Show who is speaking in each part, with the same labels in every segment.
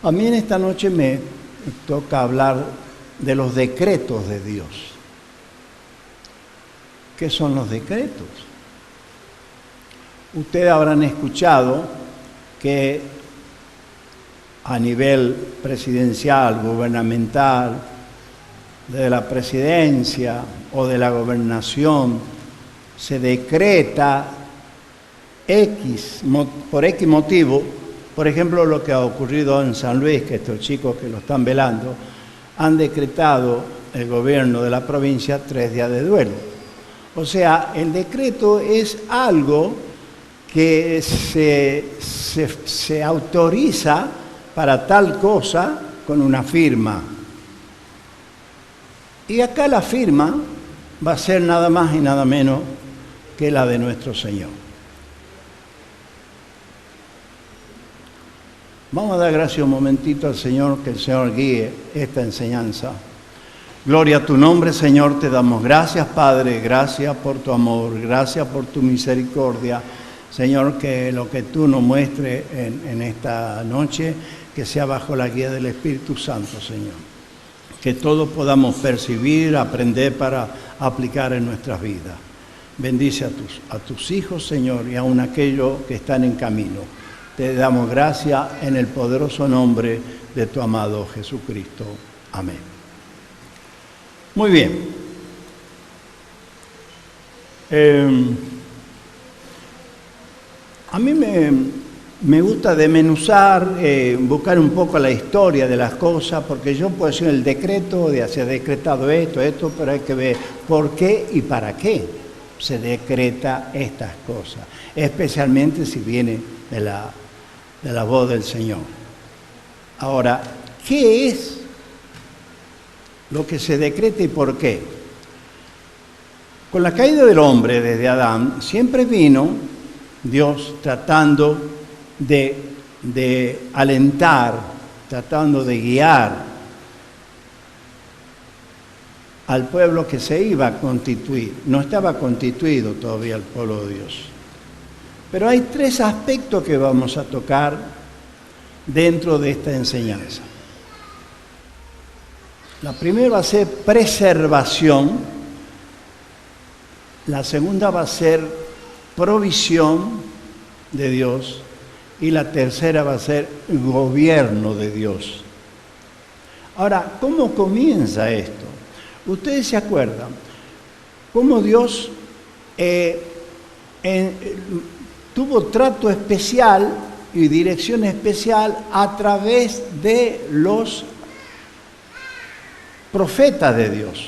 Speaker 1: A mí en esta noche me toca hablar de los decretos de Dios. ¿Qué son los decretos? Ustedes habrán escuchado que a nivel presidencial, gubernamental, de la presidencia o de la gobernación, se decreta por X motivo. Por ejemplo, lo que ha ocurrido en San Luis, que estos chicos que lo están velando, han decretado el gobierno de la provincia 3 días de duelo. O sea, el decreto es algo que se autoriza para tal cosa con una firma. Y acá la firma va a ser nada más y nada menos que la de nuestro Señor. Vamos a dar gracias un momentito al Señor, que el Señor guíe esta enseñanza. Gloria a tu nombre, Señor, te damos gracias, Padre, gracias por tu amor, gracias por tu misericordia. Señor, que lo que tú nos muestres en esta noche, que sea bajo la guía del Espíritu Santo, Señor. Que todos podamos percibir, aprender para aplicar en nuestras vidas. Bendice a tus hijos, Señor, y aun aquellos que están en camino. Te damos gracias en el poderoso nombre de tu amado Jesucristo. Amén. Muy bien. A mí me gusta desmenuzar, buscar un poco la historia de las cosas, porque yo puedo decir el decreto de se ha decretado esto, pero hay que ver por qué y para qué se decreta estas cosas, especialmente si viene de la voz del Señor. Ahora, ¿qué es lo que se decreta y por qué? Con la caída del hombre desde Adán, siempre vino Dios tratando de alentar, tratando de guiar al pueblo que se iba a constituir. No estaba constituido todavía el pueblo de Dios. Pero hay 3 aspectos que vamos a tocar dentro de esta enseñanza. La primera va a ser preservación, la segunda va a ser provisión de Dios y la tercera va a ser gobierno de Dios. Ahora, ¿cómo comienza esto? Ustedes se acuerdan cómo Dios tuvo trato especial y dirección especial a través de los profetas de Dios,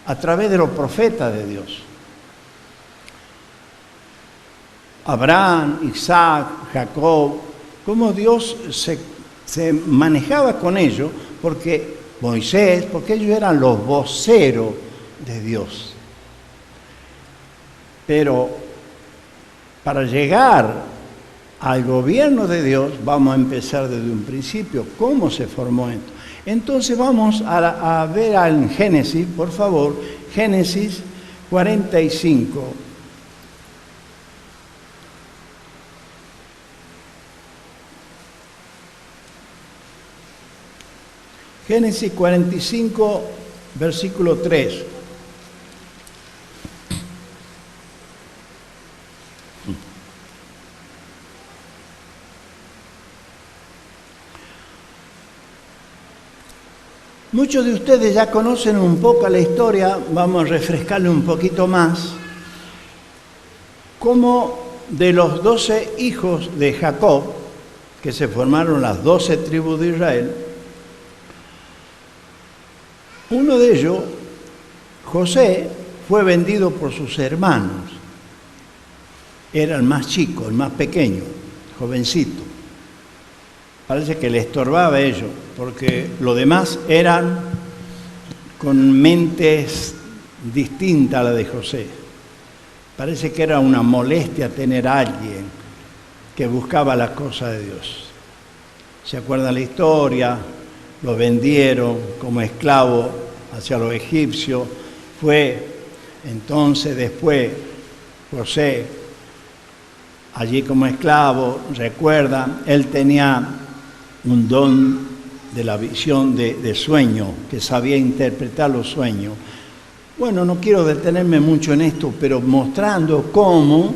Speaker 1: a través de los profetas de Dios. Abraham, Isaac, Jacob, cómo Dios se manejaba con ellos, porque Moisés, porque ellos eran los voceros de Dios. Pero para llegar al gobierno de Dios, vamos a empezar desde un principio, cómo se formó esto. Entonces vamos a ver en Génesis, por favor, Génesis 45. Génesis 45, versículo 3. Muchos de ustedes ya conocen un poco la historia, vamos a refrescarle un poquito más. Como de los 12 hijos de Jacob, que se formaron las 12 tribus de Israel, uno de ellos, José, fue vendido por sus hermanos. Era el más chico, el más pequeño, jovencito. Parece que le estorbaba a ellos, porque los demás eran con mentes distintas a la de José. Parece que era una molestia tener a alguien que buscaba la cosa de Dios. ¿Se acuerdan la historia? Lo vendieron como esclavo hacia los egipcios. Fue entonces después José allí como esclavo. Recuerdan, él tenía un don de la visión de sueño, que sabía interpretar los sueños. Bueno, no quiero detenerme mucho en esto, pero mostrando cómo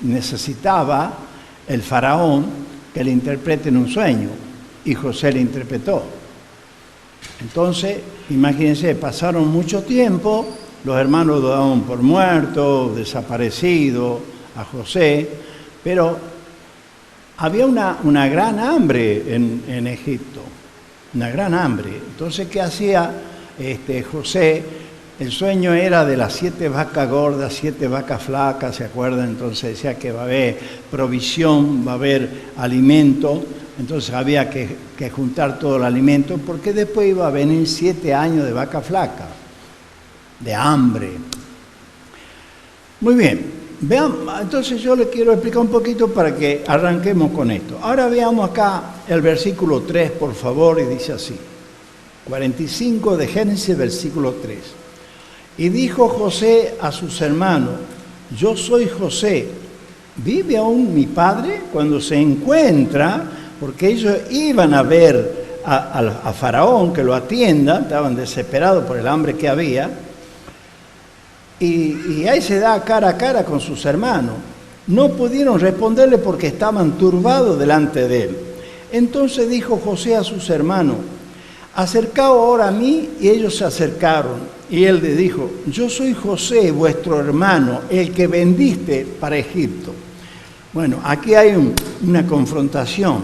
Speaker 1: necesitaba el faraón que le interprete en un sueño, y José le interpretó. Entonces, imagínense, pasaron mucho tiempo, los hermanos lo daban por muerto, desaparecido a José, pero había una gran hambre en Egipto, una gran hambre. Entonces, ¿qué hacía José? El sueño era de las 7 vacas gordas, 7 vacas flacas, ¿se acuerdan? Entonces decía que va a haber provisión, va a haber alimento. Entonces había que juntar todo el alimento, porque después iba a venir 7 años de vaca flaca, de hambre. Muy bien, vean, entonces yo le quiero explicar un poquito para que arranquemos con esto. Ahora veamos acá el versículo 3, por favor, y dice así. 45 de Génesis, versículo 3. Y dijo José a sus hermanos: yo soy José, ¿vive aún mi padre? Cuando se encuentra, porque ellos iban a ver a Faraón que lo atienda, estaban desesperados por el hambre que había, y ahí se da cara a cara con sus hermanos. No pudieron responderle porque estaban turbados delante de él. Entonces dijo José a sus hermanos: acercaos ahora a mí. Y ellos se acercaron. Y él le dijo: yo soy José, vuestro hermano, el que vendiste para Egipto. Bueno, aquí hay una confrontación,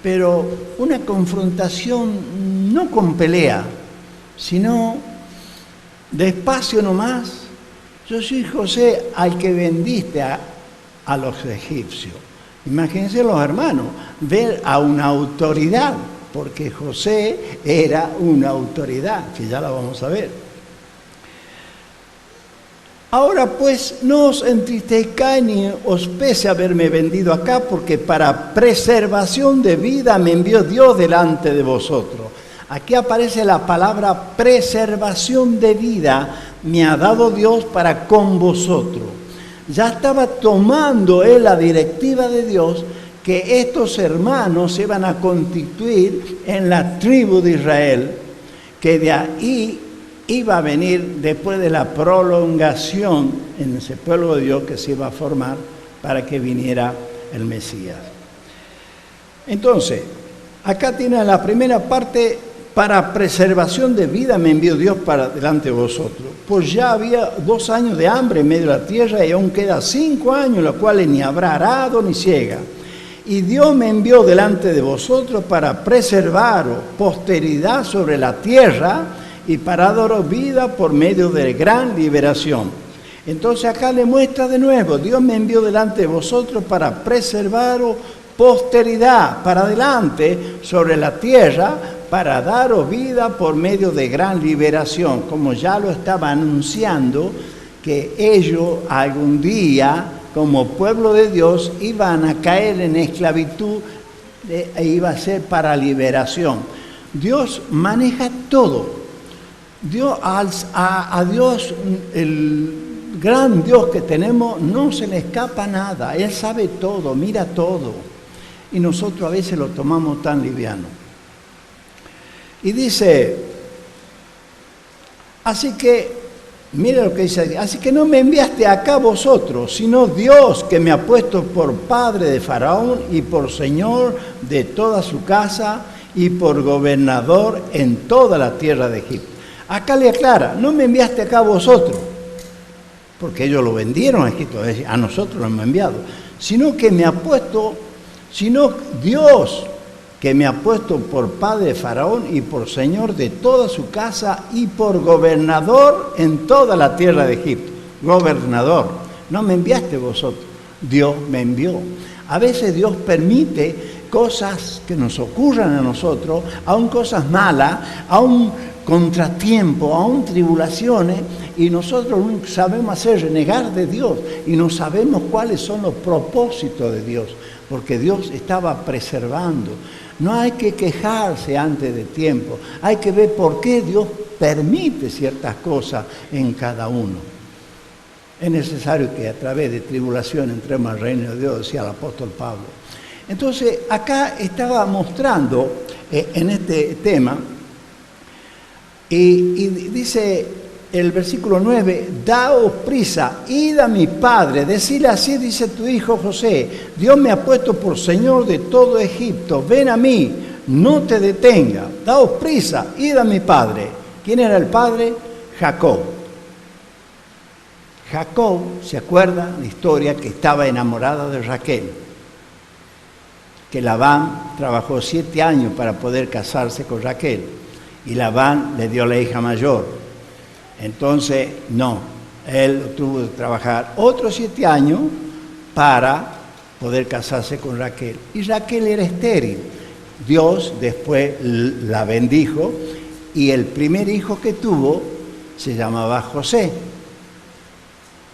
Speaker 1: pero una confrontación no con pelea, sino despacio nomás. Yo soy José, al que vendiste a los egipcios. Imagínense los hermanos, ver a una autoridad, porque José era una autoridad, que ya la vamos a ver. Ahora pues, no os entristezcáis ni os pese haberme vendido acá, porque para preservación de vida me envió Dios delante de vosotros. Aquí aparece la palabra preservación de vida, me ha dado Dios para con vosotros. Ya estaba tomando él la directiva de Dios, que estos hermanos se iban a constituir en la tribu de Israel, que de ahí iba a venir después de la prolongación en ese pueblo de Dios que se iba a formar para que viniera el Mesías. Entonces, acá tiene la primera parte: para preservación de vida me envió Dios para delante de vosotros. Pues ya había 2 años de hambre en medio de la tierra, y aún queda 5 años, los cuales ni habrá arado ni siega. Y Dios me envió delante de vosotros para preservaros posteridad sobre la tierra, y para daros vida por medio de gran liberación. Entonces acá le muestra de nuevo: Dios me envió delante de vosotros para preservaros posteridad para adelante sobre la tierra, para daros vida por medio de gran liberación, como ya lo estaba anunciando, que ellos algún día, como pueblo de Dios, iban a caer en esclavitud, e iba a ser para liberación. Dios maneja todo. A Dios, el gran Dios que tenemos, no se le escapa nada. Él sabe todo, mira todo. Y nosotros a veces lo tomamos tan liviano. Y dice, así que, mira lo que dice, así que no me enviaste acá vosotros, sino Dios, que me ha puesto por padre de Faraón y por señor de toda su casa y por gobernador en toda la tierra de Egipto. Acá le aclara: no me enviaste acá vosotros, porque ellos lo vendieron a Egipto, a nosotros lo hemos enviado, sino que me ha puesto, sino Dios, que me ha puesto por padre de Faraón y por señor de toda su casa y por gobernador en toda la tierra de Egipto. Gobernador, no me enviaste vosotros, Dios me envió. A veces Dios permite cosas que nos ocurran a nosotros, aún cosas malas, aún contratiempos, aún tribulaciones, y nosotros lo sabemos hacer renegar de Dios y no sabemos cuáles son los propósitos de Dios, porque Dios estaba preservando. No hay que quejarse antes de tiempo, hay que ver por qué Dios permite ciertas cosas en cada uno. Es necesario que a través de tribulación entremos al reino de Dios, decía el apóstol Pablo. Entonces, acá estaba mostrando en este tema, y dice el versículo 9, daos prisa, id a mi padre, decirle así dice tu hijo José, Dios me ha puesto por Señor de todo Egipto, ven a mí, no te detenga, daos prisa, id a mi padre. ¿Quién era el padre? Jacob. Jacob, ¿se acuerda la historia? Que estaba enamorada de Raquel, que Labán trabajó 7 años para poder casarse con Raquel, y Labán le dio la hija mayor. Entonces, no, él tuvo que trabajar otros 7 años para poder casarse con Raquel. Y Raquel era estéril. Dios después la bendijo y el primer hijo que tuvo se llamaba José.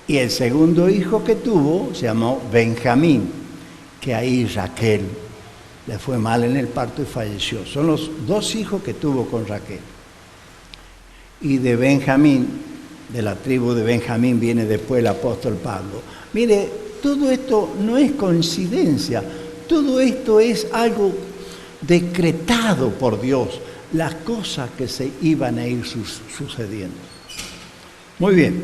Speaker 1: Y el segundo hijo que tuvo se llamó Benjamín, que ahí Raquel le fue mal en el parto y falleció. Son los 2 hijos que tuvo con Raquel. Y de Benjamín, de la tribu de Benjamín, viene después el apóstol Pablo. Mire, todo esto no es coincidencia, todo esto es algo decretado por Dios, las cosas que se iban a ir sucediendo. Muy bien,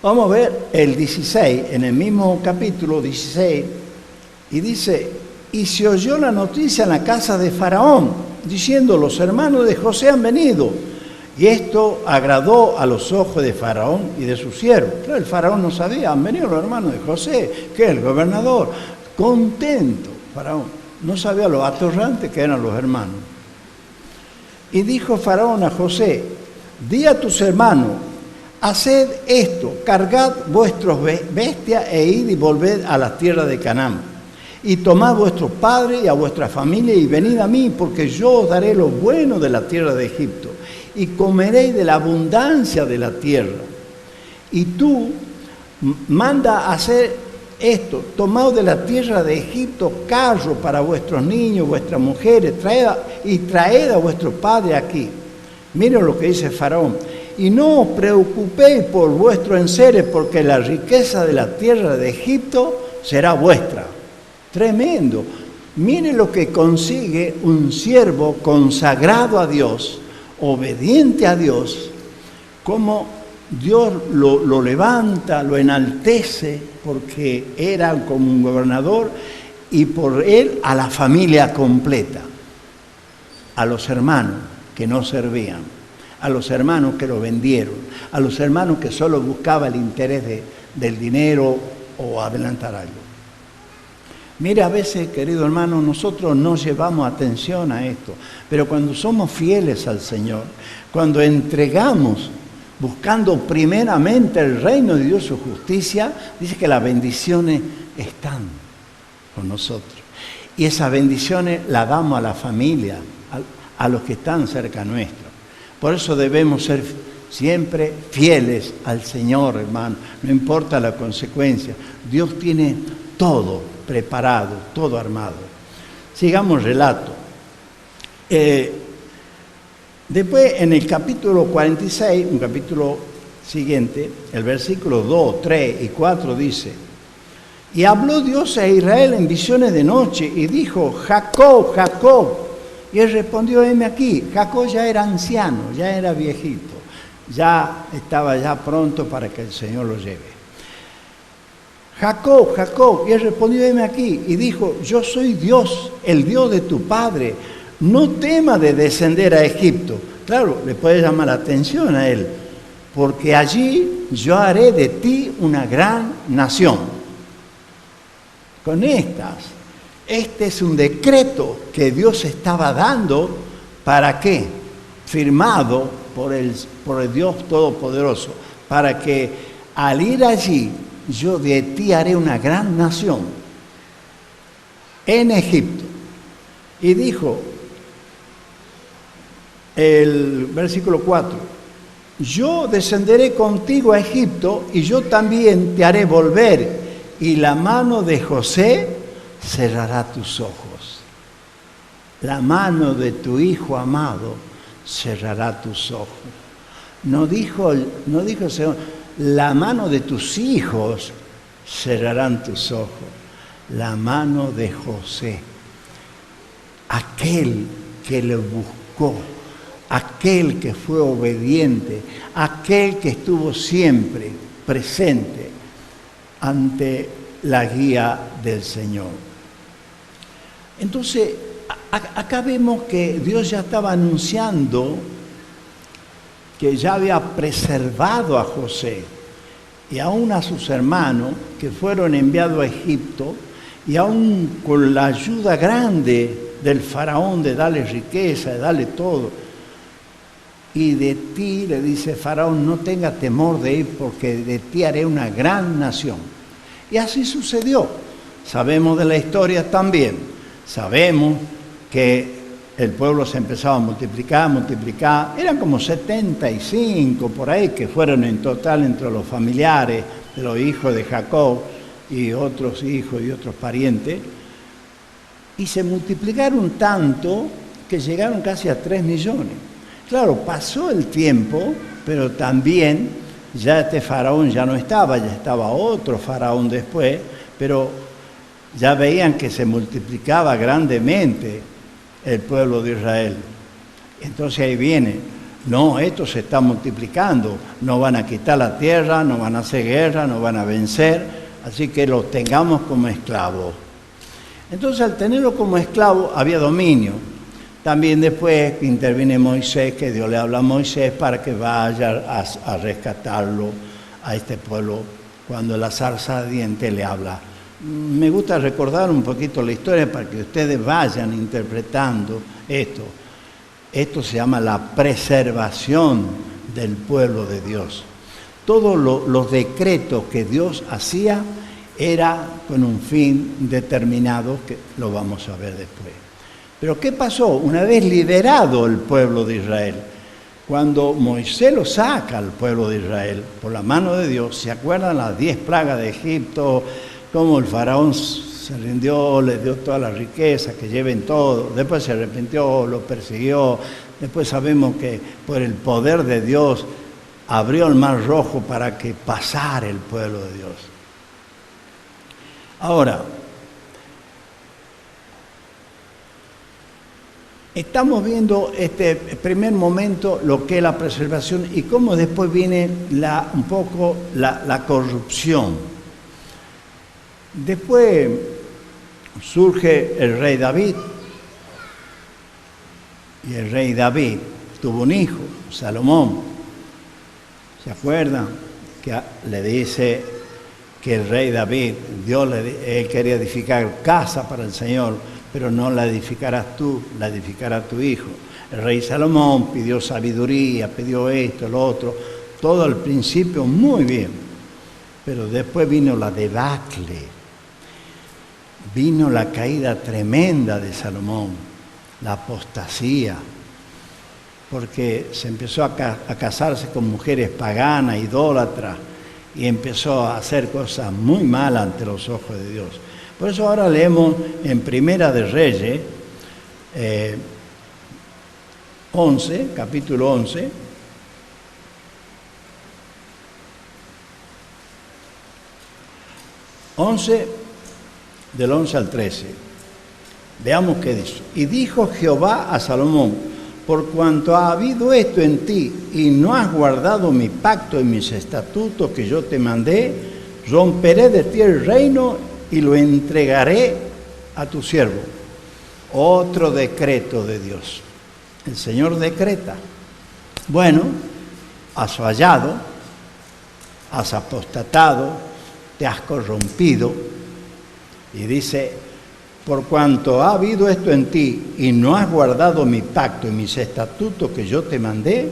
Speaker 1: vamos a ver el 16, en el mismo capítulo 16, y dice, y se oyó la noticia en la casa de Faraón, diciendo, los hermanos de José han venido. Y esto agradó a los ojos de Faraón y de sus siervos. Claro, el Faraón no sabía, han venido los hermanos de José, que es el gobernador. Contento, Faraón. No sabía lo atorrantes que eran los hermanos. Y dijo Faraón a José, di a tus hermanos, haced esto, cargad vuestros bestias e id y volved a la tierra de Canaán. Y tomad a vuestros padres y a vuestra familia y venid a mí, porque yo os daré lo bueno de la tierra de Egipto, y comeréis de la abundancia de la tierra. Y tú manda hacer esto, tomad de la tierra de Egipto carro para vuestros niños, vuestras mujeres, traed a vuestro padre aquí. Miren lo que dice Faraón. Y no os preocupéis por vuestro enseres, porque la riqueza de la tierra de Egipto será vuestra. Tremendo. Mire lo que consigue un siervo consagrado a Dios, obediente a Dios, cómo Dios lo levanta, lo enaltece, porque era como un gobernador, y por él a la familia completa, a los hermanos que no servían, a los hermanos que lo vendieron, a los hermanos que solo buscaban el interés del dinero o adelantar algo. Mire, a veces, querido hermano, nosotros no llevamos atención a esto, pero cuando somos fieles al Señor, cuando entregamos, buscando primeramente el reino de Dios, su justicia, dice que las bendiciones están con nosotros. Y esas bendiciones las damos a la familia, a los que están cerca nuestro. Por eso debemos ser siempre fieles al Señor, hermano, no importa la consecuencia. Dios tiene todo preparado, todo armado. Sigamos relato. Después, en el capítulo 46, un capítulo siguiente, el versículo 2, 3 y 4 dice, y habló Dios a Israel en visiones de noche y dijo, Jacob, Jacob. Y él respondió, heme aquí. Jacob ya era anciano, ya era viejito, ya estaba ya pronto para que el Señor lo lleve. Jacob, Jacob, y él respondió, heme aquí, y dijo, yo soy Dios, el Dios de tu padre, no temas de descender a Egipto. Claro, le puede llamar la atención a él, porque allí yo haré de ti una gran nación. Con este es un decreto que Dios estaba dando, ¿para qué? Firmado por el Dios Todopoderoso, para que al ir allí, yo de ti haré una gran nación en Egipto. Y dijo, el versículo 4, yo descenderé contigo a Egipto y yo también te haré volver, y la mano de José cerrará tus ojos. La mano de tu hijo amado cerrará tus ojos. No dijo el Señor, la mano de tus hijos cerrarán tus ojos. la mano de José, aquel que le buscó, aquel que fue obediente, aquel que estuvo siempre presente ante la guía del Señor. Entonces, acá vemos que Dios ya estaba anunciando que ya había preservado a José y aún a sus hermanos que fueron enviados a Egipto, y aún con la ayuda grande del faraón de darle riqueza, de darle todo. Y de ti, le dice Faraón, no tenga temor de ir, porque de ti haré una gran nación. Y así sucedió. Sabemos de la historia también. Sabemos que el pueblo se empezaba a multiplicar. Eran como 75 por ahí, que fueron en total entre los familiares de los hijos de Jacob y otros hijos y otros parientes. Y se multiplicaron tanto que llegaron casi a 3 millones. Claro, pasó el tiempo, pero también ya este faraón ya no estaba, ya estaba otro faraón después, pero ya veían que se multiplicaba grandemente el pueblo de Israel. Entonces ahí viene, no, esto se está multiplicando, no van a quitar la tierra, no van a hacer guerra, no van a vencer, así que los tengamos como esclavos. Entonces al tenerlo como esclavo había dominio. También después interviene Moisés, que Dios le habla a Moisés para que vaya a rescatarlo a este pueblo cuando la zarza ardiente le habla. Me gusta recordar un poquito la historia para que ustedes vayan interpretando esto. Esto se llama la preservación del pueblo de Dios. Todos los decretos que Dios hacía era con un fin determinado, que lo vamos a ver después. Pero ¿qué pasó? Una vez liberado el pueblo de Israel, cuando Moisés lo saca al pueblo de Israel por la mano de Dios, ¿se acuerdan las 10 plagas de Egipto? Cómo el faraón se rindió, les dio toda la riqueza, que lleven todo. Después se arrepintió, lo persiguió. Después sabemos que por el poder de Dios abrió el mar rojo para que pasara el pueblo de Dios. Ahora, estamos viendo este primer momento, lo que es la preservación, y cómo después viene un poco la corrupción. Después surge el rey David, y el rey David tuvo un hijo, Salomón. ¿Se acuerdan? Que le dice que el rey David, él quería edificar casa para el Señor, pero no la edificarás tú, la edificará tu hijo. El rey Salomón pidió sabiduría, pidió esto, lo otro, todo al principio muy bien, pero después vino la debacle, vino la caída tremenda de Salomón, la apostasía, porque se empezó a casarse con mujeres paganas, idólatras, y empezó a hacer cosas muy malas ante los ojos de Dios. Por eso ahora leemos en Primera de Reyes 11, capítulo 11. Del 11 al 13. Veamos qué dice. Y dijo Jehová a Salomón: por cuanto ha habido esto en ti, y no has guardado mi pacto y mis estatutos que yo te mandé, romperé de ti el reino y lo entregaré a tu siervo. Otro decreto de Dios. El Señor decreta. Bueno, has fallado, has apostatado, te has corrompido. Y dice: por cuanto ha habido esto en ti y no has guardado mi pacto y mis estatutos que yo te mandé,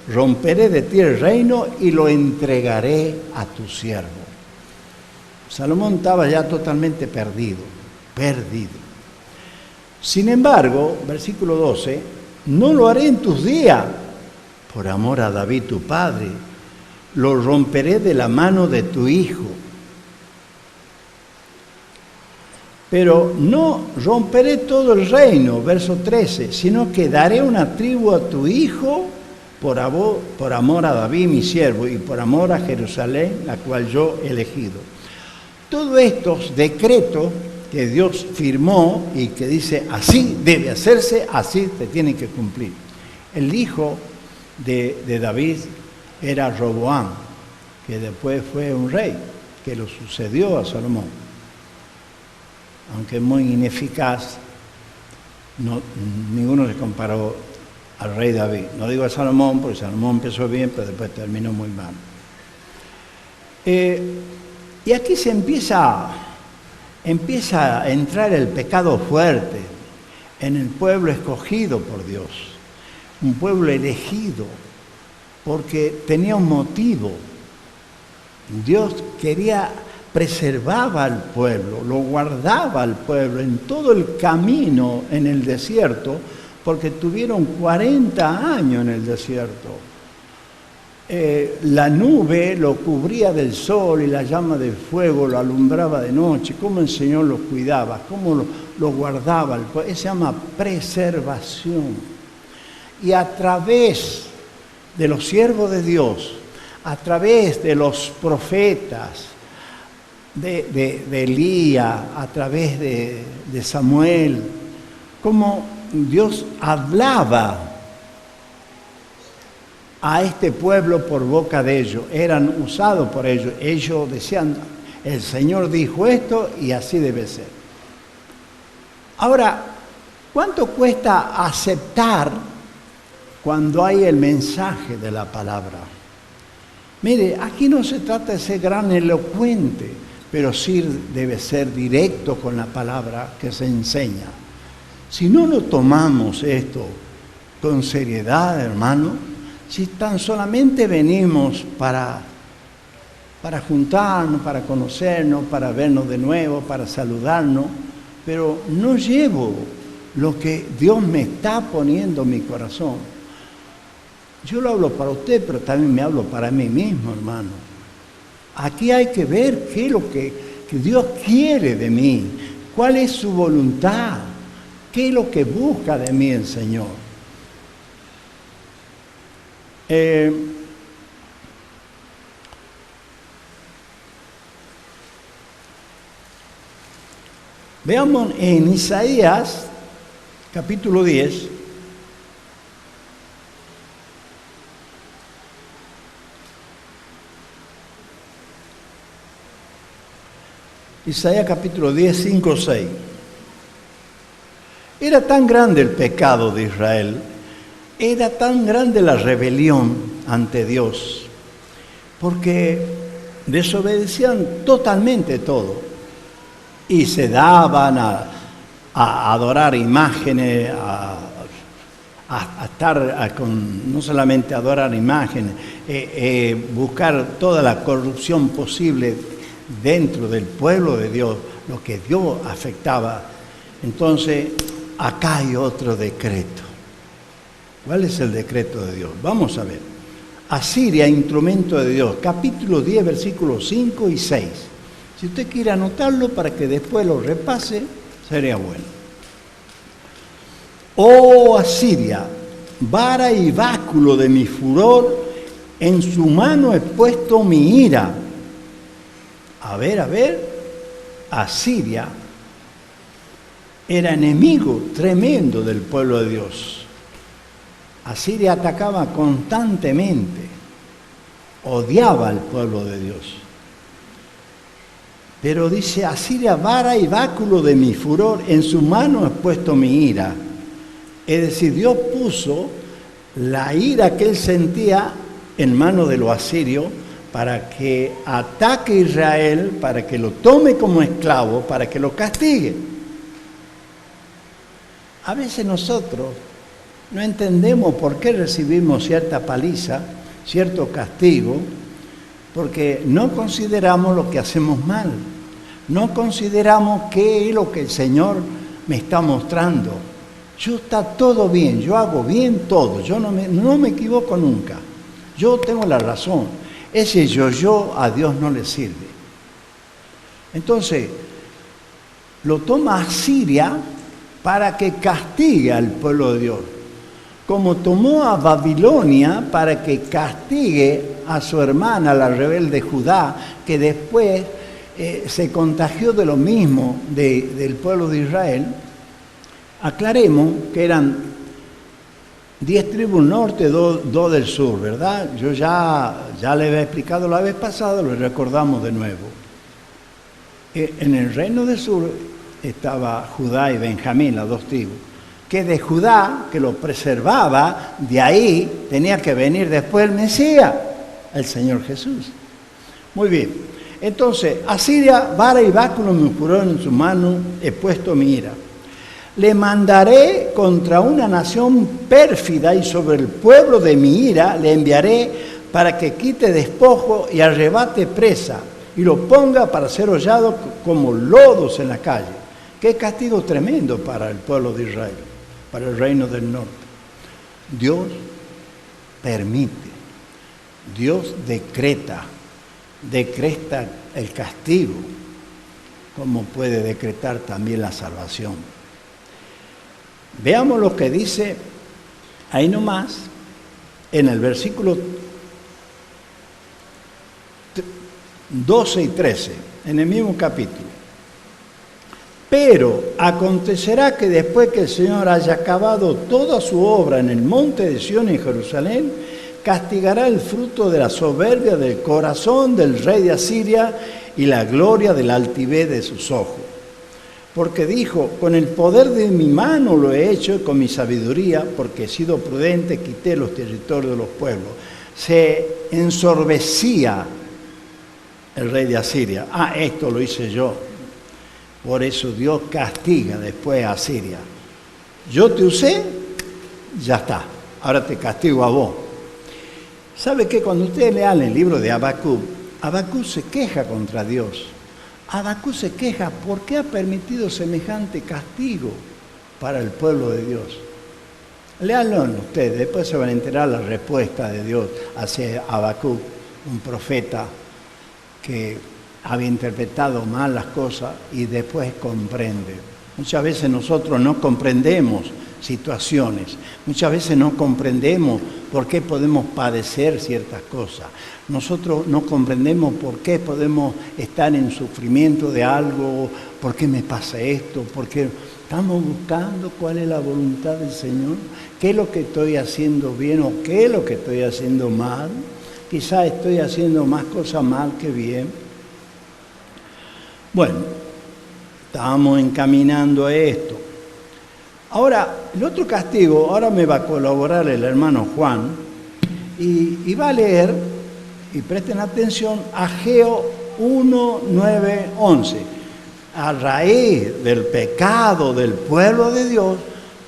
Speaker 1: romperé de ti el reino y lo entregaré a tu siervo. Salomón estaba ya totalmente perdido. Sin embargo, versículo 12, no lo haré en tus días, por amor a David tu padre, lo romperé de la mano de tu hijo. Pero no romperé todo el reino, verso 13, sino que daré una tribu a tu hijo por amor a David mi siervo y por amor a Jerusalén, la cual yo he elegido. Todos estos decretos que Dios firmó y que dice, así debe hacerse, así se tiene que cumplir. El hijo de David era Roboam, que después fue un rey, que lo sucedió a Salomón. Aunque muy ineficaz, ninguno se comparó al rey David. No digo a Salomón, porque Salomón empezó bien, pero después terminó muy mal. Y aquí se empieza a entrar el pecado fuerte en el pueblo escogido por Dios, un pueblo elegido, porque tenía un motivo. Dios preservaba al pueblo, lo guardaba al pueblo en todo el camino en el desierto, porque tuvieron 40 años en el desierto. La nube lo cubría del sol y la llama del fuego lo alumbraba de noche. Cómo el Señor los cuidaba, cómo lo guardaba. Eso se llama preservación. Y a través de los siervos de Dios, a través de los profetas, de Elías, a través de Samuel, cómo Dios hablaba a este pueblo por boca de ellos, eran usados por ellos. Ellos decían, el Señor dijo esto y así debe ser. Ahora, ¿cuánto cuesta aceptar cuando hay el mensaje de la palabra? Mire, aquí no se trata de ser gran elocuente, pero sí debe ser directo con la palabra que se enseña. Si no lo tomamos esto con seriedad, hermano, si tan solamente venimos para juntarnos, para conocernos, para vernos de nuevo, para saludarnos, pero no llevo lo que Dios me está poniendo en mi corazón. Yo lo hablo para usted, pero también me hablo para mí mismo, hermano. Aquí hay que ver qué es lo que Dios quiere de mí, cuál es su voluntad, qué es lo que busca de mí el Señor. Veamos en Isaías, capítulo 10, Isaías capítulo 10, 5, 6. Era tan grande el pecado de Israel, era tan grande la rebelión ante Dios, porque desobedecían totalmente todo y se daban a adorar imágenes, a estar no solamente adorar imágenes, buscar toda la corrupción posible dentro del pueblo de Dios, lo que Dios afectaba. Entonces, acá hay otro decreto. ¿Cuál es el decreto de Dios? Vamos a ver. Asiria, instrumento de Dios, capítulo 10, versículos 5 y 6. Si usted quiere anotarlo para que después lo repase, sería bueno. Oh Asiria, vara y báculo de mi furor, en su mano he puesto mi ira. A ver, Asiria era enemigo tremendo del pueblo de Dios. Asiria atacaba constantemente, odiaba al pueblo de Dios. Pero dice, Asiria, vara y báculo de mi furor, en su mano he puesto mi ira. Es decir, Dios puso la ira que él sentía en manos de los asirios para que ataque a Israel, para que lo tome como esclavo, para que lo castigue. A veces nosotros no entendemos por qué recibimos cierta paliza, cierto castigo, porque no consideramos lo que hacemos mal, no consideramos qué es lo que el Señor me está mostrando. Yo está todo bien, yo hago bien todo, yo no me equivoco nunca, yo tengo la razón. Ese yo a Dios no le sirve. Entonces, lo toma Asiria para que castigue al pueblo de Dios, como tomó a Babilonia para que castigue a su hermana, la rebelde Judá, que después se contagió de lo mismo del pueblo de Israel. Aclaremos que eran 10 tribus norte, 2 del sur, ¿verdad? Yo ya le había explicado la vez pasada, lo recordamos de nuevo. En el reino del sur estaba Judá y Benjamín, las 2 tribus. Que de Judá, que lo preservaba, de ahí tenía que venir después el Mesías, el Señor Jesús. Muy bien. Entonces, Asiria, vara y báculo me juró en su mano, he puesto mi ira. Le mandaré contra una nación pérfida y sobre el pueblo de mi ira le enviaré para que quite despojo y arrebate presa y lo ponga para ser hollado como lodos en la calle. Qué castigo tremendo para el pueblo de Israel, para el reino del norte. Dios permite, Dios decreta el castigo, como puede decretar también la salvación. Veamos lo que dice ahí nomás, en el versículo 12 y 13, en el mismo capítulo. Pero acontecerá que después que el Señor haya acabado toda su obra en el monte de Sión y Jerusalén, castigará el fruto de la soberbia del corazón del rey de Asiria y la gloria de la altivez de sus ojos. Porque dijo, con el poder de mi mano lo he hecho y con mi sabiduría, porque he sido prudente, quité los territorios de los pueblos. Se ensorbecía el rey de Asiria. Esto lo hice yo. Por eso Dios castiga después a Asiria. Yo te usé, ya está. Ahora te castigo a vos. ¿Sabe qué? Cuando ustedes lean el libro de Habacuc, Habacuc se queja contra Dios. Habacuc se queja, ¿por qué ha permitido semejante castigo para el pueblo de Dios? Léanlo ustedes, después se van a enterar la respuesta de Dios hacia Habacuc, un profeta que había interpretado mal las cosas y después comprende. Muchas veces nosotros no comprendemos situaciones, muchas veces no comprendemos por qué podemos padecer ciertas cosas. Nosotros no comprendemos por qué podemos estar en sufrimiento de algo, por qué me pasa esto, porque estamos buscando cuál es la voluntad del Señor, qué es lo que estoy haciendo bien o qué es lo que estoy haciendo mal. Quizás estoy haciendo más cosas mal que bien. Bueno, estamos encaminando a esto. Ahora, el otro castigo, ahora me va a colaborar el hermano Juan y va a leer, y presten atención, Ageo 1, 9, 11. A raíz del pecado del pueblo de Dios,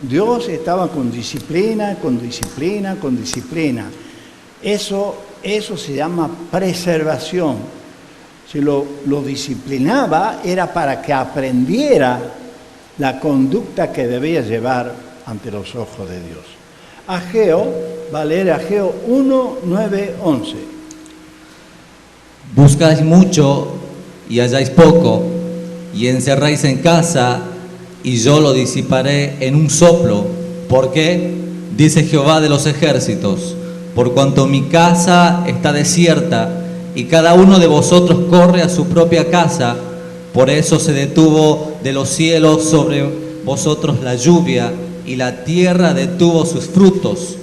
Speaker 1: Dios estaba con disciplina. Eso se llama preservación. Si lo disciplinaba era para que aprendiera la conducta que debía llevar ante los ojos de Dios. Ageo, va a leer Ageo 1, 9, 11.
Speaker 2: Buscáis mucho y halláis poco, y encerráis en casa, y yo lo disiparé en un soplo. ¿Por qué? Dice Jehová de los ejércitos, por cuanto mi casa está desierta, y cada uno de vosotros corre a su propia casa, por eso se detuvo de los cielos sobre vosotros la lluvia, y la tierra detuvo sus frutos,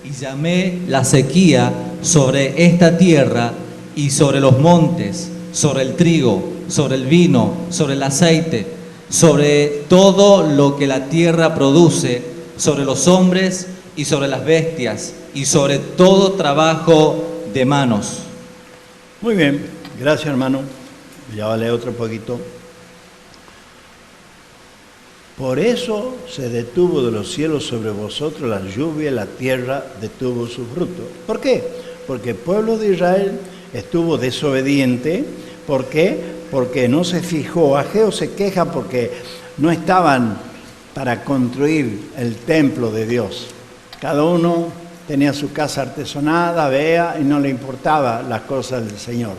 Speaker 2: y llamé la sequía sobre esta tierra y sobre los montes, sobre el trigo, sobre el vino, sobre el aceite, sobre todo lo que la tierra produce, sobre los hombres y sobre las bestias, y sobre todo trabajo de manos.
Speaker 1: Muy bien, gracias hermano. Ya va a leer otro poquito. Por eso se detuvo de los cielos sobre vosotros la lluvia y la tierra detuvo su fruto. ¿Por qué? Porque el pueblo de Israel estuvo desobediente. ¿Por qué? Porque no se fijó. Ageo se queja porque no estaban para construir el templo de Dios. Cada uno tenía su casa artesonada, vea, y no le importaba las cosas del Señor.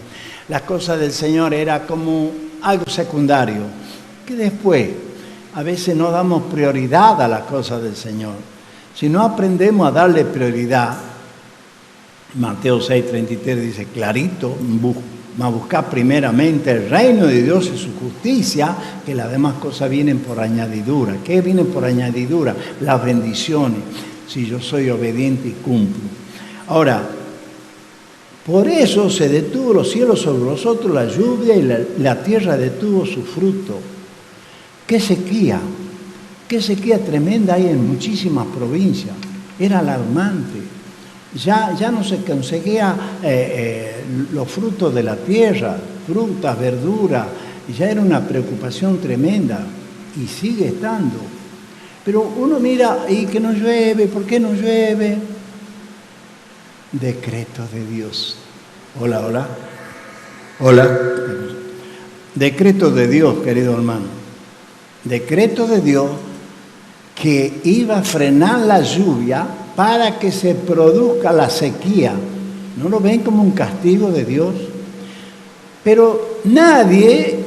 Speaker 1: Las cosas del Señor era como algo secundario, que después a veces no damos prioridad a las cosas del Señor. Si no aprendemos a darle prioridad, Mateo 6:33 dice clarito, mas buscad primeramente el reino de Dios y su justicia, que las demás cosas vienen por añadidura. ¿Qué viene por añadidura? Las bendiciones, si yo soy obediente y cumplo. Ahora, por eso se detuvo los cielos sobre vosotros la lluvia y la tierra detuvo su fruto. ¡Qué sequía! ¡Qué sequía tremenda hay en muchísimas provincias! Era alarmante. Ya no se conseguía los frutos de la tierra, frutas, verduras, ya era una preocupación tremenda y sigue estando. Pero uno mira, y que no llueve, ¿por qué no llueve? Decreto de Dios. Hola, hola. Hola. Decreto de Dios, querido hermano. Decreto de Dios que iba a frenar la lluvia para que se produzca la sequía. ¿No lo ven como un castigo de Dios? Pero nadie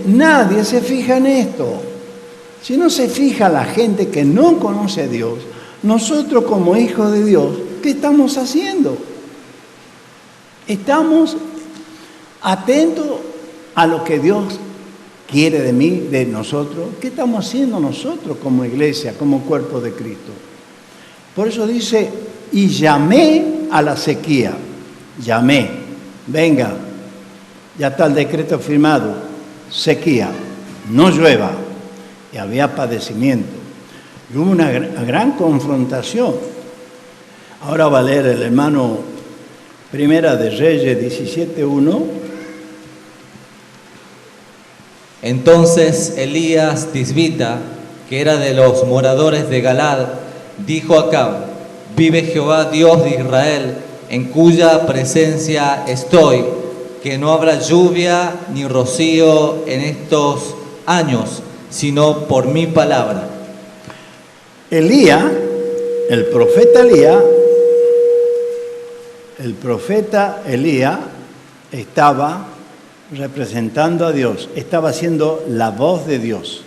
Speaker 1: se fija en esto. Si no se fija la gente que no conoce a Dios, nosotros como hijos de Dios, ¿qué estamos haciendo? Estamos atentos a lo que Dios quiere de mí, de nosotros. ¿Qué estamos haciendo nosotros como iglesia, como cuerpo de Cristo? Por eso dice, y llamé a la sequía. Llamé, venga, ya está el decreto firmado, sequía, no llueva. Y había padecimiento. Y hubo una gran confrontación. Ahora va a leer el hermano Primera de Reyes 17:1.
Speaker 2: Entonces Elías Tisbita, que era de los moradores de Galad, dijo a Acab: vive Jehová Dios de Israel, en cuya presencia estoy, que no habrá lluvia ni rocío en estos años, sino por mi palabra.
Speaker 1: Elías, el profeta Elías estaba representando a Dios, estaba siendo la voz de Dios.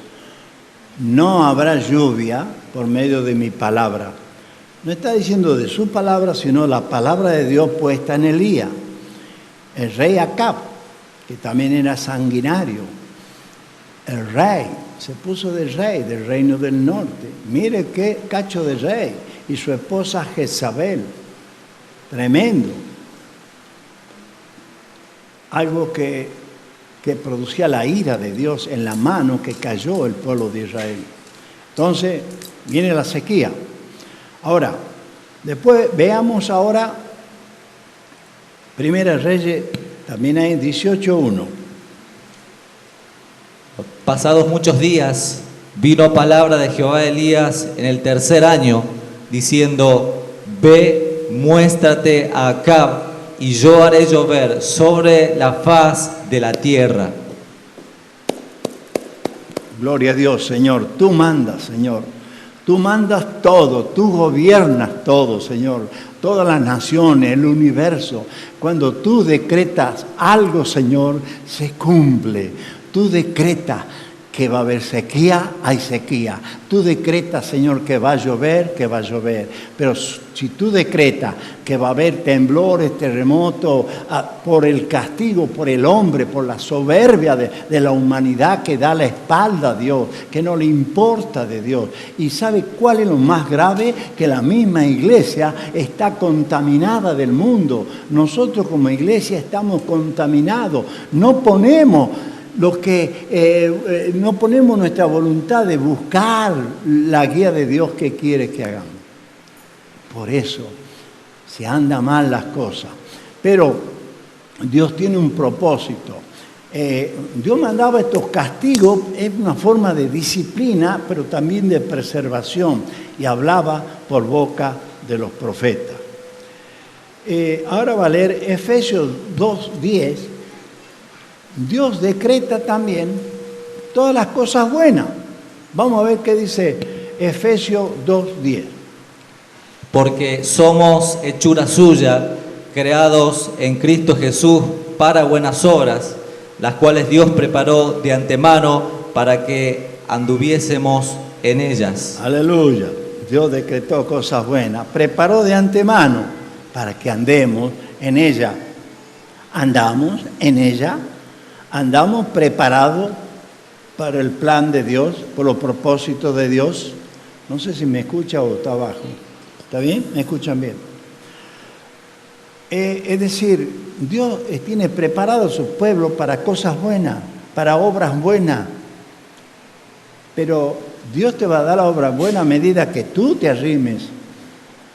Speaker 1: No habrá lluvia por medio de mi palabra. No está diciendo de su palabra, sino la palabra de Dios puesta en Elías. El rey Acab, que también era sanguinario, el rey, se puso de rey del reino del norte. Mire qué cacho de rey. Y su esposa Jezabel. Tremendo. Algo que producía la ira de Dios en la mano que cayó el pueblo de Israel. Entonces, viene la sequía. Ahora, después veamos ahora, Primera Reyes, también hay 18:1.
Speaker 2: Pasados muchos días, vino palabra de Jehová a Elías en el tercer año, diciendo: ve, muéstrate a Acab, y yo haré llover sobre la faz de la tierra.
Speaker 1: Gloria a Dios, Señor. Tú mandas, Señor. Tú mandas todo, tú gobiernas todo, Señor. Todas las naciones, el universo. Cuando tú decretas algo, Señor, se cumple. Tú decretas que va a haber sequía, hay sequía. Tú decretas, Señor, que va a llover, que va a llover. Pero si tú decretas que va a haber temblores, terremotos, por el castigo, por el hombre, por la soberbia de la humanidad que da la espalda a Dios, que no le importa de Dios. ¿Y sabe cuál es lo más grave? Que la misma iglesia está contaminada del mundo. Nosotros como iglesia estamos contaminados. No ponemos nuestra voluntad de buscar la guía de Dios que quiere que hagamos. Por eso se anda mal las cosas. Pero Dios tiene un propósito. Dios mandaba estos castigos, es una forma de disciplina, pero también de preservación. Y hablaba por boca de los profetas. Ahora va a leer Efesios 2:10. Dios decreta también todas las cosas buenas. Vamos a ver qué dice Efesios 2:10.
Speaker 2: Porque somos hechura suya, creados en Cristo Jesús para buenas obras, las cuales Dios preparó de antemano para que anduviésemos en ellas.
Speaker 1: Aleluya. Dios decretó cosas buenas, preparó de antemano para que andemos en ella. Andamos en ella ¿Andamos preparados para el plan de Dios, por los propósitos de Dios? No sé si me escucha o está abajo. ¿Está bien? ¿Me escuchan bien? Es decir, Dios tiene preparado a su pueblo para cosas buenas, para obras buenas. Pero Dios te va a dar la obra buena a medida que tú te arrimes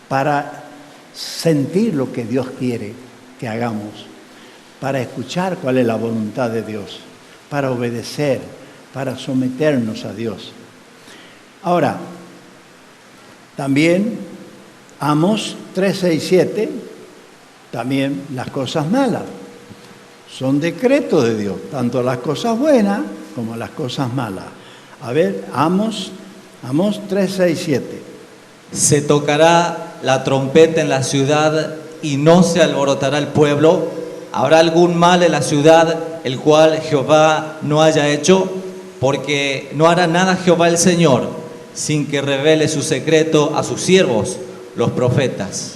Speaker 1: para sentir lo que Dios quiere que hagamos, para escuchar cuál es la voluntad de Dios, para obedecer, para someternos a Dios. Ahora, también Amós 3:6-7, también las cosas malas son decretos de Dios, tanto las cosas buenas como las cosas malas. A ver, Amós 3:6-7.
Speaker 2: Se tocará la trompeta en la ciudad y no se alborotará el pueblo. ¿Habrá algún mal en la ciudad el cual Jehová no haya hecho? Porque no hará nada Jehová el Señor sin que revele su secreto a sus siervos, los profetas.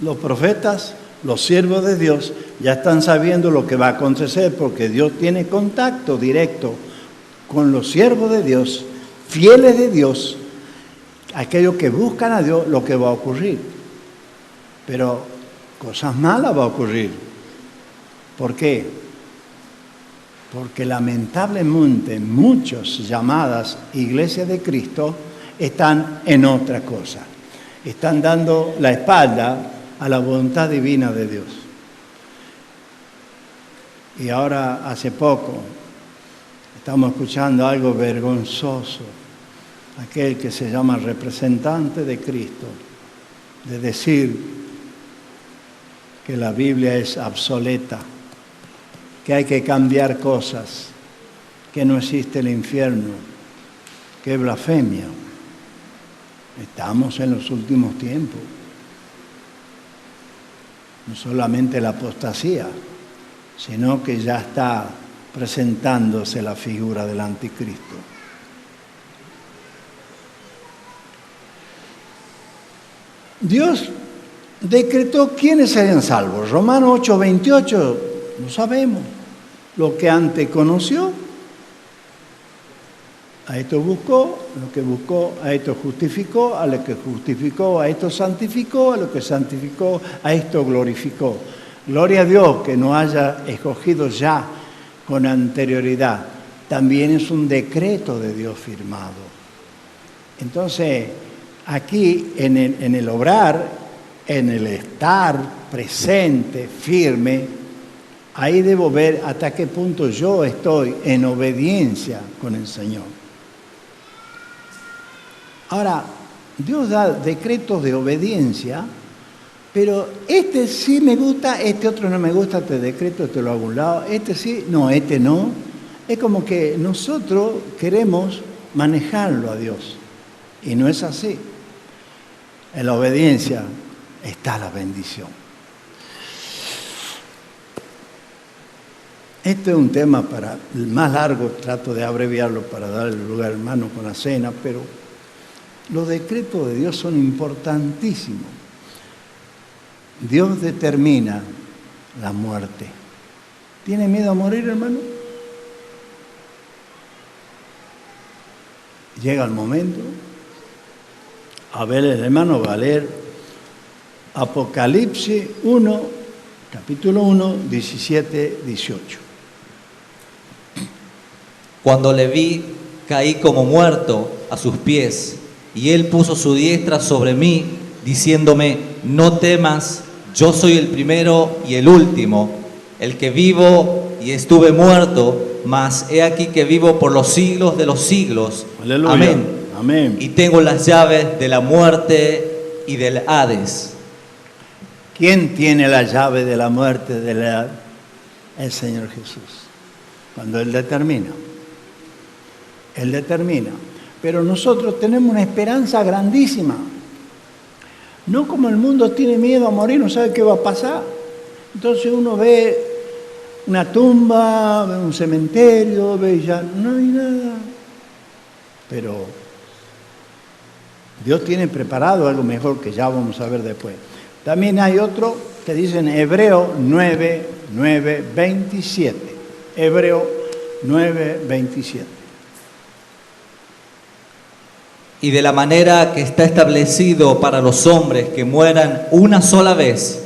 Speaker 1: Los profetas, los siervos de Dios, ya están sabiendo lo que va a acontecer porque Dios tiene contacto directo con los siervos de Dios, fieles de Dios, aquellos que buscan a Dios, lo que va a ocurrir. Pero cosas malas va a ocurrir. ¿Por qué? Porque lamentablemente muchas llamadas iglesias de Cristo están en otra cosa. Están dando la espalda a la voluntad divina de Dios. Y ahora, hace poco, estamos escuchando algo vergonzoso. Aquel que se llama representante de Cristo, de decir que la Biblia es obsoleta, que hay que cambiar cosas, que no existe el infierno, que blasfemia. Estamos en los últimos tiempos. No solamente la apostasía, sino que ya está presentándose la figura del anticristo. Dios decretó quiénes serían salvos. Romanos 8:28, no sabemos. Lo que antes conoció, a esto buscó, lo que buscó, a esto justificó, a lo que justificó, a esto santificó, a lo que santificó, a esto glorificó. Gloria a Dios que nos haya escogido ya con anterioridad. También es un decreto de Dios firmado. Entonces, aquí en el obrar, en el estar presente, firme, ahí debo ver hasta qué punto yo estoy en obediencia con el Señor. Ahora, Dios da decretos de obediencia, pero este sí me gusta, este otro no me gusta, este decreto, este lo hago a un lado, este sí, no, este no. Es como que nosotros queremos manejarlo a Dios, y no es así. En la obediencia está la bendición. Este es un tema para el más largo, trato de abreviarlo para darle lugar hermano con la cena, pero los decretos de Dios son importantísimos. Dios determina la muerte. ¿Tiene miedo a morir, hermano? Llega el momento. A ver, el hermano va a leer Apocalipsis 1, capítulo 1, 17, 18.
Speaker 2: Cuando le vi, caí como muerto a sus pies, y él puso su diestra sobre mí, diciéndome: no temas, yo soy el primero y el último, el que vivo y estuve muerto, mas he aquí que vivo por los siglos de los siglos.
Speaker 1: Aleluya.
Speaker 2: Amén.
Speaker 1: Amén.
Speaker 2: Y tengo las llaves de la muerte y del Hades.
Speaker 1: ¿Quién tiene la llave de la muerte del Hades? El Señor Jesús. Cuando Él determina. Él determina. Pero nosotros tenemos una esperanza grandísima. No como el mundo tiene miedo a morir, no sabe qué va a pasar. Entonces uno ve una tumba, ve un cementerio, ve ya no hay nada. Pero Dios tiene preparado algo mejor que ya vamos a ver después. También hay otro que dice en Hebreo 9, 9, 27. Hebreos 9:27.
Speaker 2: Y de la manera que está establecido para los hombres que mueran una sola vez,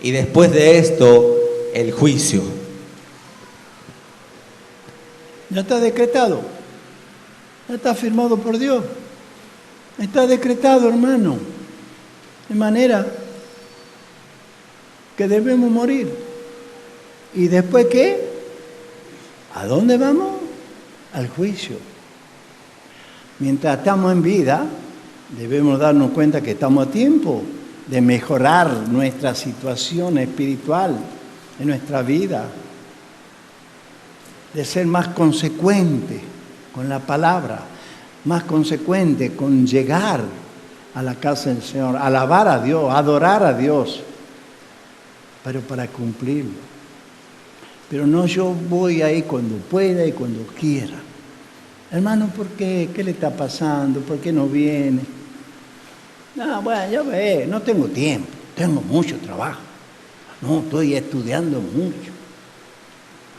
Speaker 2: y después de esto, el juicio.
Speaker 1: Ya está decretado, ya está firmado por Dios, está decretado, hermano, de manera que debemos morir. ¿Y después qué? ¿A dónde vamos? Al juicio. Mientras estamos en vida, debemos darnos cuenta que estamos a tiempo de mejorar nuestra situación espiritual en nuestra vida, de ser más consecuente con la palabra, más consecuente con llegar a la casa del Señor, alabar a Dios, adorar a Dios, pero para cumplirlo. Pero no yo voy ahí cuando pueda y cuando quiera. Hermano, ¿por qué? ¿Qué le está pasando? ¿Por qué no viene? No, bueno, ya ve, no tengo tiempo, tengo mucho trabajo. No, estoy estudiando mucho.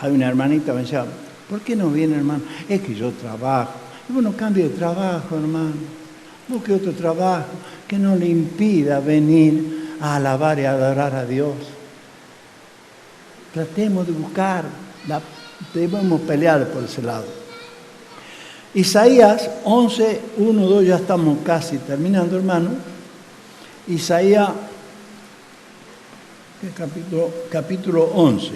Speaker 1: Hay una hermanita que me decía, ¿por qué no viene, hermano? Es que yo trabajo. Y bueno, cambie de trabajo, hermano. Busque otro trabajo que no le impida venir a alabar y adorar a Dios. Tratemos de buscar, debemos pelear por ese lado. Isaías 11, 1, 2, ya estamos casi terminando, hermano. Isaías, capítulo 11.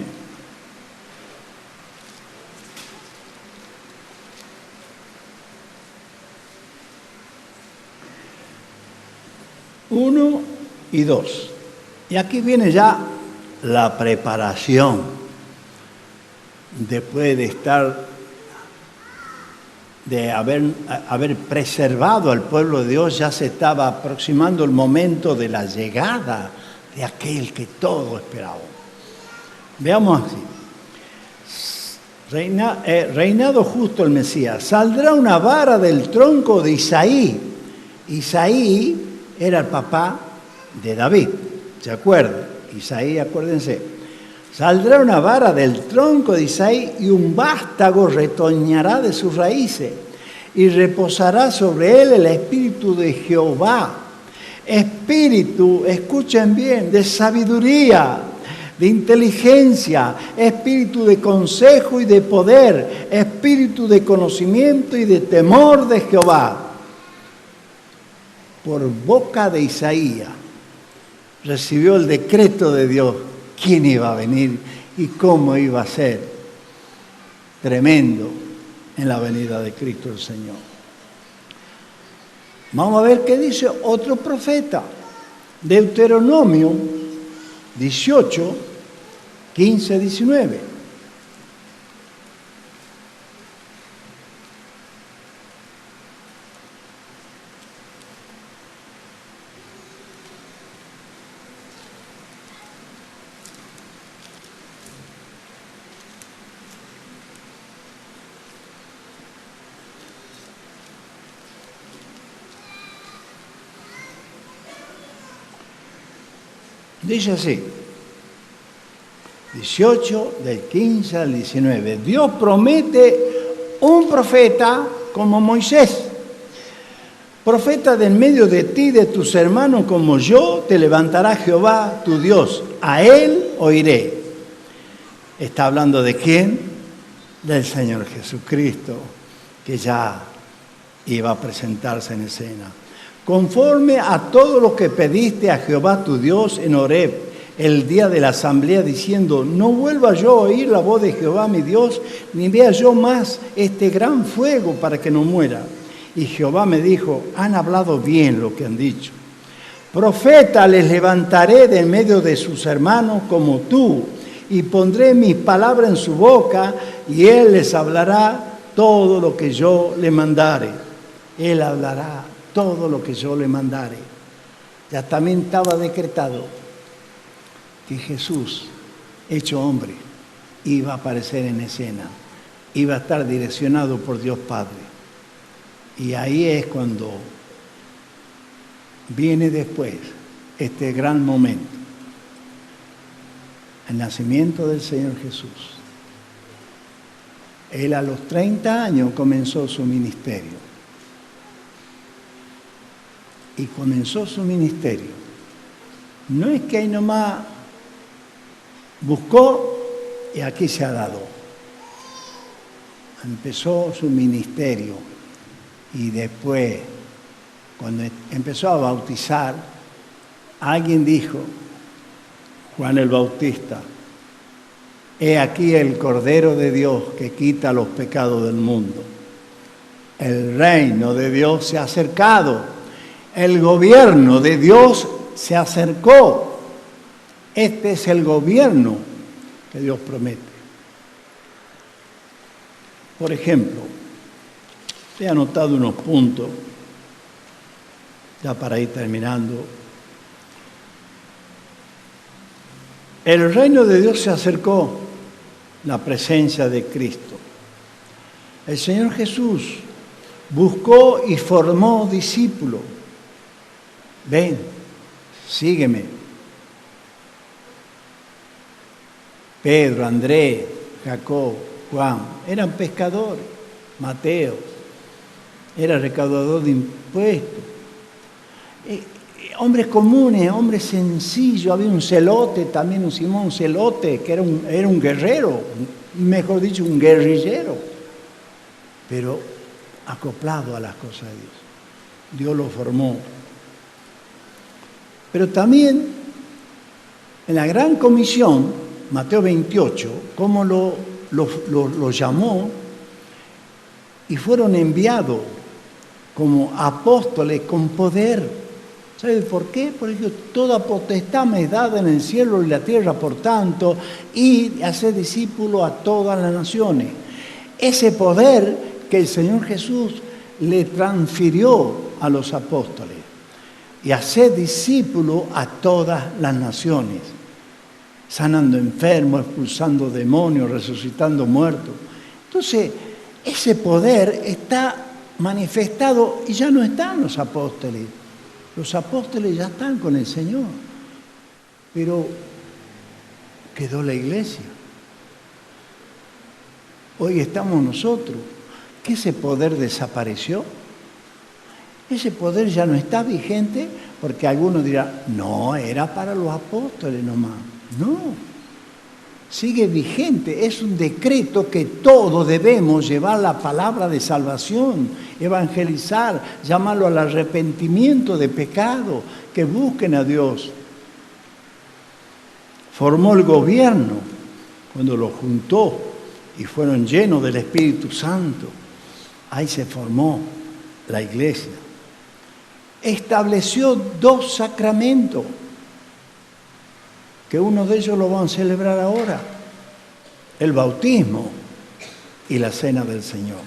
Speaker 1: Uno y 2. Y aquí viene ya la preparación. Después de haber preservado al pueblo de Dios, ya se estaba aproximando el momento de la llegada de aquel que todo esperaba. Veamos así. Reinado justo el Mesías. Saldrá una vara del tronco de Isaí. Isaí era el papá de David, ¿se acuerdan? Isaí, acuérdense. Saldrá una vara del tronco de Isaí y un vástago retoñará de sus raíces y reposará sobre él el espíritu de Jehová. Espíritu, escuchen bien, de sabiduría, de inteligencia, espíritu de consejo y de poder, espíritu de conocimiento y de temor de Jehová. Por boca de Isaías recibió el decreto de Dios, quién iba a venir y cómo iba a ser tremendo en la venida de Cristo el Señor. Vamos a ver qué dice otro profeta, Deuteronomio 18, 15, 19. Dice así, 18 del 15 al 19. Dios promete un profeta como Moisés. Profeta de en medio de ti, de tus hermanos como yo, te levantará Jehová tu Dios. A él oiré. Está hablando de quién? Del Señor Jesucristo, que ya iba a presentarse en escena. Conforme a todo lo que pediste a Jehová tu Dios en Horeb, el día de la asamblea, diciendo, no vuelva yo a oír la voz de Jehová mi Dios, ni vea yo más este gran fuego para que no muera. Y Jehová me dijo, han hablado bien lo que han dicho. Profeta les levantaré de en medio de sus hermanos como tú, y pondré mis palabras en su boca, y él les hablará todo lo que yo le mandare. Él hablará todo lo que yo le mandare. Ya también estaba decretado que Jesús, hecho hombre, iba a aparecer en escena, iba a estar direccionado por Dios Padre. Y ahí es cuando viene después este gran momento, el nacimiento del Señor Jesús. Él a los 30 años comenzó su ministerio. Y comenzó su ministerio. No es que ahí nomás buscó y aquí se ha dado. Empezó su ministerio y después, cuando empezó a bautizar, alguien dijo, Juan el Bautista, he aquí el Cordero de Dios que quita los pecados del mundo. El reino de Dios se ha acercado. El gobierno de Dios se acercó. Este es el gobierno que Dios promete. Por ejemplo, he anotado unos puntos, ya para ir terminando. El reino de Dios se acercó, la presencia de Cristo. El Señor Jesús buscó y formó discípulos. Ven, sígueme. Pedro, Andrés, Jacob, Juan, eran pescadores. Mateo era recaudador de impuestos. Hombres comunes, hombres sencillos. Había un celote, también un Simón Celote, que era un guerrero, mejor dicho, un guerrillero, pero acoplado a las cosas de Dios. Dios lo formó. Pero también en la gran comisión, Mateo 28, cómo lo llamó, y fueron enviados como apóstoles con poder. ¿Sabe por qué? Porque toda potestad me es dada en el cielo y la tierra, por tanto, y hacer discípulos a todas las naciones. Ese poder que el Señor Jesús le transfirió a los apóstoles, y hacer discípulos a todas las naciones, sanando enfermos, expulsando demonios, resucitando muertos. Entonces, ese poder está manifestado y ya no están los apóstoles. Los apóstoles ya están con el Señor, pero quedó la iglesia. Hoy estamos nosotros. ¿Que ese poder desapareció? Ese poder ya no está vigente, porque algunos dirán, no, era para los apóstoles nomás. No, sigue vigente. Es un decreto que todos debemos llevar la palabra de salvación, evangelizar, llamarlo al arrepentimiento de pecado, que busquen a Dios. Formó el gobierno cuando lo juntó y fueron llenos del Espíritu Santo. Ahí se formó la iglesia. Estableció 2 sacramentos, que uno de ellos lo van a celebrar ahora, el bautismo y la cena del Señor.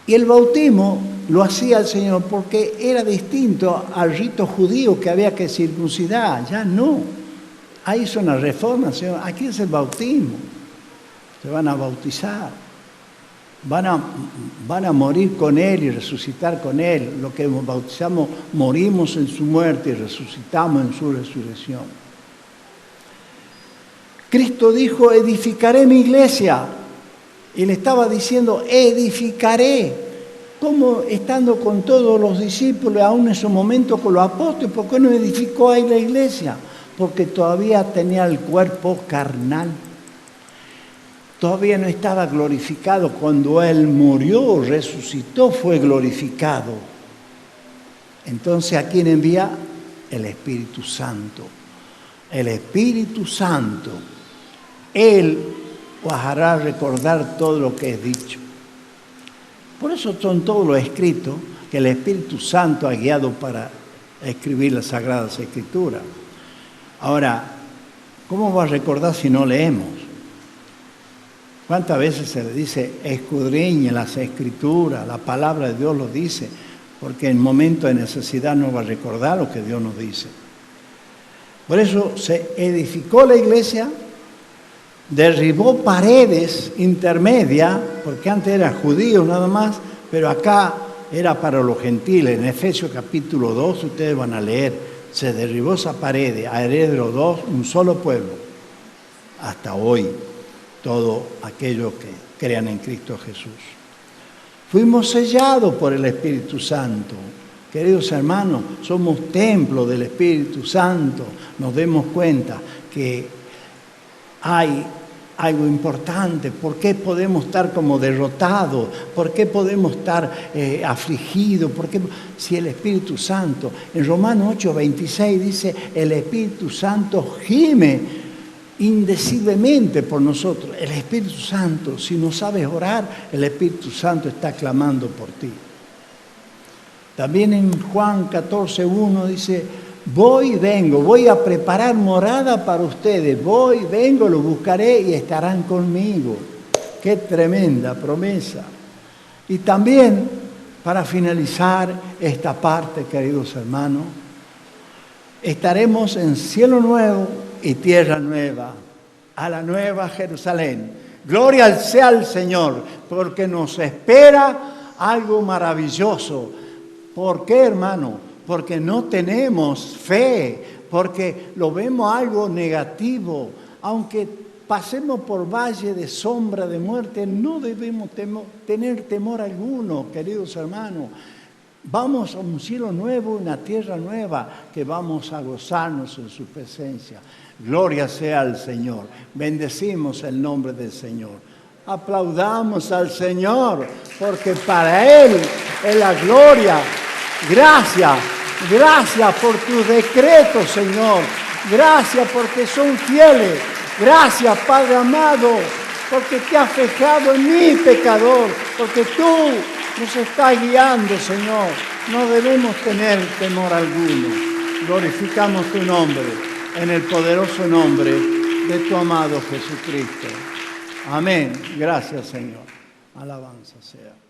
Speaker 1: Y el bautismo lo hacía el Señor porque era distinto al rito judío, que había que circuncidar. Ya no. Ahí hizo una reforma, Señor. Aquí es el bautismo. Se van a bautizar. Van a morir con Él y resucitar con Él. Lo que bautizamos, morimos en su muerte y resucitamos en su resurrección. Cristo dijo, edificaré mi iglesia. Y le estaba diciendo, edificaré. ¿Cómo estando con todos los discípulos, aún en su momento con los apóstoles? ¿Por qué no edificó ahí la iglesia? Porque todavía tenía el cuerpo carnal. Todavía no estaba glorificado. Cuando Él murió, resucitó, fue glorificado. Entonces, ¿a quién envía? El Espíritu Santo. El Espíritu Santo. Él os hará recordar todo lo que es dicho. Por eso son todos los escritos que el Espíritu Santo ha guiado para escribir las Sagradas Escrituras. Ahora, ¿cómo va a recordar si no leemos? ¿Cuántas veces se le dice, escudriñe las Escrituras, la palabra de Dios lo dice? Porque en momentos de necesidad no va a recordar lo que Dios nos dice. Por eso se edificó la iglesia, derribó paredes intermedias, porque antes era judío nada más, pero acá era para los gentiles. En Efesios capítulo 2, ustedes van a leer, se derribó esa pared, a Heredero 2, un solo pueblo, hasta hoy. todos aquellos que crean en Cristo Jesús. Fuimos sellados por el Espíritu Santo. Queridos hermanos, somos templo del Espíritu Santo. Nos demos cuenta que hay algo importante. ¿Por qué podemos estar como derrotados? ¿Por qué podemos estar afligidos? ¿Por qué? Si el Espíritu Santo, en Romanos 8:26 dice, el Espíritu Santo gime indeciblemente por nosotros. El Espíritu Santo, si no sabes orar, el Espíritu Santo está clamando por ti. También en Juan 14:1 dice, voy y vengo, voy a preparar morada para ustedes, voy, vengo, lo buscaré y estarán conmigo. Qué tremenda promesa. Y también, para finalizar esta parte, queridos hermanos, estaremos en cielo nuevo y tierra nueva, a la nueva Jerusalén. Gloria sea al Señor, porque nos espera algo maravilloso. ¿Por qué, hermano? Porque no tenemos fe, porque lo vemos algo negativo. Aunque pasemos por valle de sombra de muerte, no debemos tener temor alguno, queridos hermanos. Vamos a un cielo nuevo, una tierra nueva, que vamos a gozarnos en su presencia. Gloria sea al Señor. Bendecimos el nombre del Señor. Aplaudamos al Señor, porque para Él es la gloria. Gracias. Gracias por tus decretos, Señor. Gracias porque son fieles. Gracias, Padre amado, porque te has fijado en mí, pecador, porque tú nos estás guiando, Señor. No debemos tener temor alguno. Glorificamos tu nombre en el poderoso nombre de tu amado Jesucristo. Amén. Gracias, Señor. Alabanza sea.